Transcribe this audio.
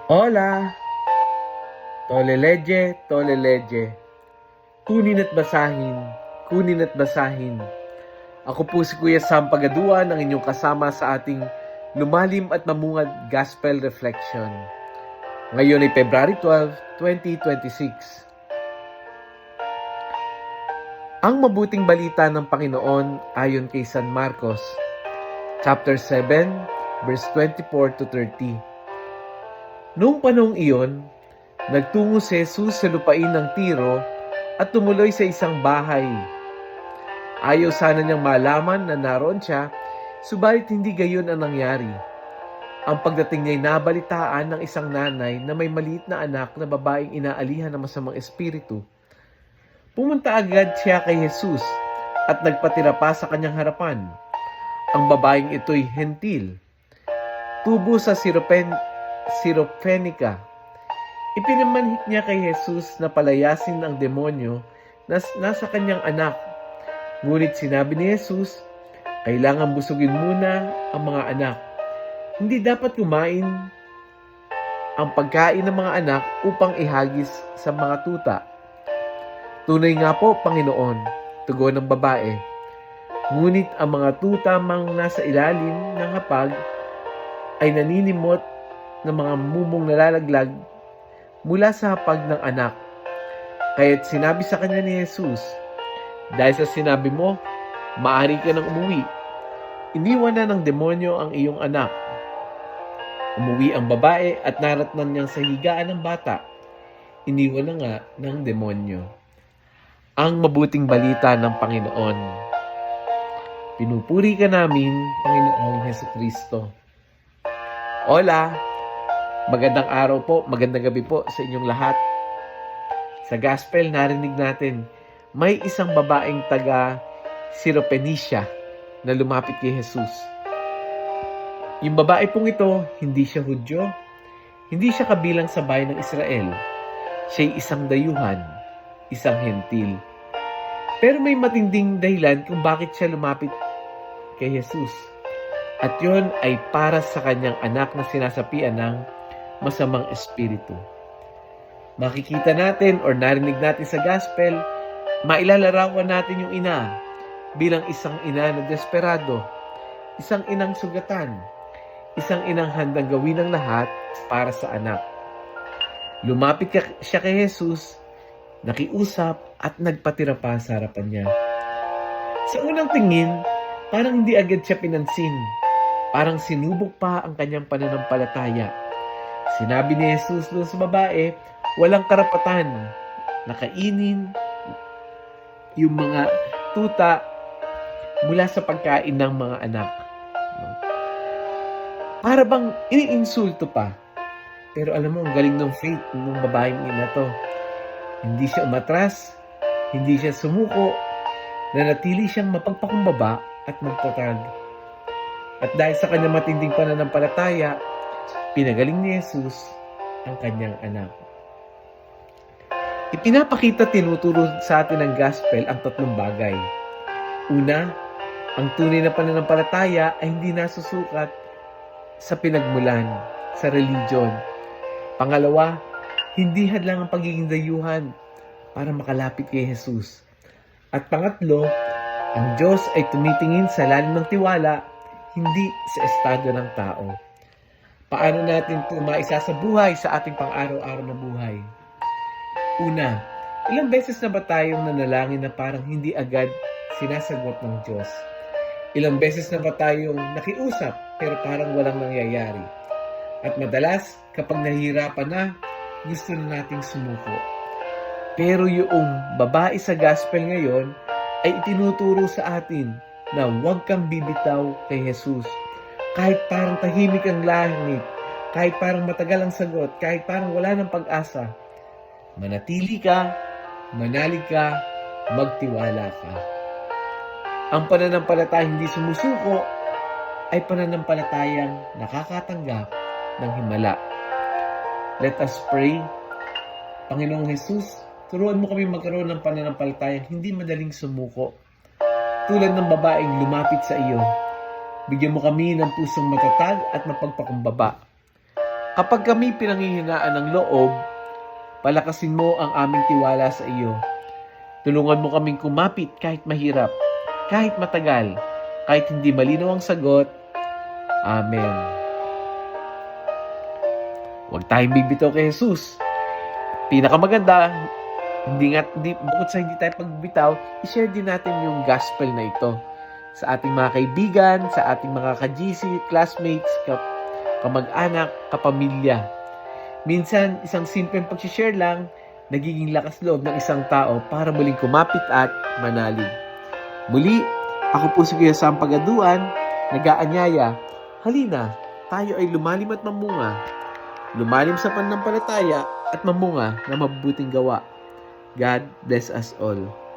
Hola! Toleleje, toleleje. Kunin at basahin, kunin at basahin. Ako po si Kuya Sam Pagaduan, ang inyong kasama sa ating lumalim at mamungad Gospel Reflection. Ngayon ay February 12, 2026. Ang mabuting balita ng Panginoon ayon kay San Marcos, chapter 7, verse 24 to 30. Noong panahong iyon, nagtungo si Jesus sa lupain ng Tiro at tumuloy sa isang bahay. Ayaw sana niyang malaman na naroon siya, subalit hindi gayon ang nangyari. Ang pagdating niya'y nabalitaan ng isang nanay na may maliit na anak na babaeng inaalihan ng masamang espiritu. Pumunta agad siya kay Jesus at nagpatira pa sa kanyang harapan. Ang babaeng ito'y hentil, tubo sa Syrophonica. Ipinamanhik niya kay Jesus na palayasin ang demonyo na nasa kanyang anak. Ngunit sinabi ni Jesus, kailangan busugin muna ang mga anak. Hindi dapat kumain ang pagkain ng mga anak upang ihagis sa mga tuta. Tunay nga po, Panginoon, tugon ng babae. Ngunit ang mga tuta mang nasa ilalim ng hapag ay naninimot ng mga mumong nalalaglag mula sa hapag ng anak. Kaya't sinabi sa kanya ni Jesus, dahil sa sinabi mo, maaari ka nang umuwi. Iniwan na ng demonyo ang iyong anak. Umuwi ang babae at naratnan niyang sa higaan ng bata. Iniwan na nga ng demonyo. Ang mabuting balita ng Panginoon. Pinupuri ka namin, Panginoong Hesukristo. Hola! Magandang araw po, magandang gabi po sa inyong lahat. Sa Gospel, narinig natin, may isang babaeng taga Syrophoenicia na lumapit kay Jesus. Yung babae pong ito, hindi siya Hudyo, hindi siya kabilang sa bayan ng Israel. Siya'y isang dayuhan, isang hentil. Pero may matinding dahilan kung bakit siya lumapit kay Jesus. At yun ay para sa kanyang anak na sinasapian ng masamang espiritu. Makikita natin or narinig natin sa gospel, mailalarawan natin yung ina bilang isang ina na desperado, isang inang sugatan, isang inang handang gawin ang lahat para sa anak. Lumapit siya kay Jesus, nakiusap at nagpatira pa sa harapan niya. Sa unang tingin, parang hindi agad siya pinansin. Parang sinubok pa ang kanyang pananampalataya. Sinabi ni Jesus doon sa babae, walang karapatan na kainin yung mga tuta mula sa pagkain ng mga anak. Para bang iniinsulto pa. Pero alam mo, ang galing ng faith ng babaeng ina to. Hindi siya umatras, hindi siya sumuko, nanatili siyang mapagpakumbaba at magtatag. At dahil sa kanyang matinding pananampalataya, pinagaling ni Jesus ang kanyang anak. Ipinapakita, tinuturo sa atin ng gospel ang tatlong bagay. Una, ang tunay na pananampalataya ay hindi nasusukat sa pinagmulan, sa religion. Pangalawa, hindi hadlang ang pagiging dayuhan para makalapit kay Jesus. At pangatlo, ang Diyos ay tumitingin sa lalim ng tiwala, hindi sa estado ng tao. Paano natin ito maisa sa buhay, sa ating pang-araw-araw na buhay? Una, ilang beses na ba tayong nanalangin na parang hindi agad sinasagot ng Diyos? Ilang beses na ba tayong nakiusap pero parang walang nangyayari? At madalas, kapag nahihirapan na, gusto na nating sumuko. Pero yung babae sa gospel ngayon ay itinuturo sa atin na huwag kang bibitaw kay Jesus. Kahit parang tahimik ang langit, kahit parang matagal ang sagot, kahit parang wala ng pag-asa, manatili ka, manalig ka, magtiwala ka. Ang pananampalataya hindi sumusuko ay pananampalatayang nakakatanggap ng himala. Let us pray. Panginoong Jesus, turuan mo kami magkaroon ng pananampalatayang hindi madaling sumuko. Tulad ng babaeng lumapit sa iyo, bigyan mo kami ng pusong matatag at mapagpakumbaba. Kapag kami pinanghihinaan ng loob, palakasin mo ang aming tiwala sa iyo. Tulungan mo kaming kumapit kahit mahirap, kahit matagal, kahit hindi malinaw ang sagot. Amen. Huwag tayong bibitaw kay Jesus. Pinakamaganda, bukod sa hindi tayo pagbitaw, i-share din natin yung gospel na ito sa ating mga kaibigan, sa ating mga ka-GC, classmates, kamag-anak, kapamilya. Minsan, isang simpleng pag-share lang, nagiging lakas loob ng isang tao para muling kumapit at manalig. Muli, ako po si Kuya Sam Pagaduan, nag-aanyaya. Halina, tayo ay lumalim at mamunga. Lumalim sa pananampalataya at mamunga na mabubuting gawa. God bless us all.